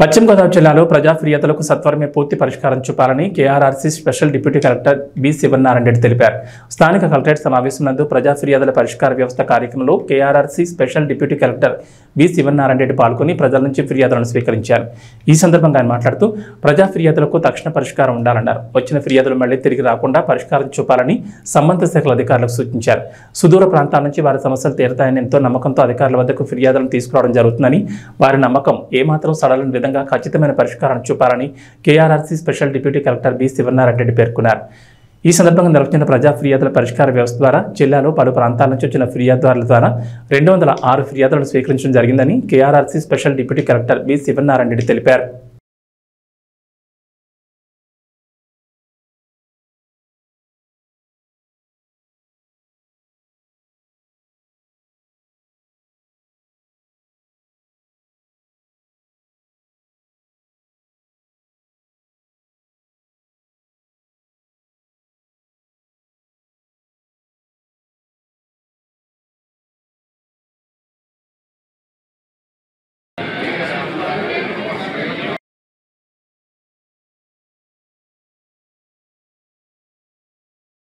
పశ్చిమ గోదావరి జిల్లాలో ప్రజా ఫిర్యాదులకు సత్వరమే పూర్తి పరిష్కారం చూపాలని KRRC special deputy collector B Sivanarayana Reddy తెలిపారు. స్థానిక కలెక్టరేట్ సమావేశం నందు ప్రజా ఫిర్యాదుల పరిష్కార వ్యవస్థ కార్యక్రమంలో KRRC special deputy collector B Sivanarayana Reddy పాల్గొని ప్రజల నుంచి ఫిర్యాదులను స్వీకరించారు. ఈ సందర్భంగా ఆయన మాట్లాడుతూ ప్రజా ఫిర్యాదులకు తక్షణ పరిష్కారం ఉండాలన్నారు. వచ్చిన ఫిర్యాదులు మళ్లీ తిరిగి రాకుండా పరిష్కారం చూపాలని సంబంధిత శాఖల అధికారులకు సూచించారు. సుదూర ప్రాంతాల నుంచి వారి సమస్యలు తీరుతాయని ఎంతో నమ్మకంతో అధికారుల వద్దకు ఫిర్యాదులను తీసుకురావడం జరుగుతుందని, వారి నమ్మకం ఏమాత్రం సడలని విధంగా ఖచ్చితమైన పరిష్కారం చూపాలని KRRC special deputy collector B Sivanarayana Reddy పేర్కొన్నారు. ఈ సందర్భంగా నిర్వహించిన ప్రజా ఫిర్యాదుల పరిష్కార వ్యవస్థ ద్వారా జిల్లాలో పలు ప్రాంతాల నుంచి వచ్చిన ఫిర్యాదుదారుల ద్వారా 206 ఫిర్యాదులను స్వీకరించడం జరిగిందని KRRC special deputy collector B Sivanarayana Reddy తెలిపారు.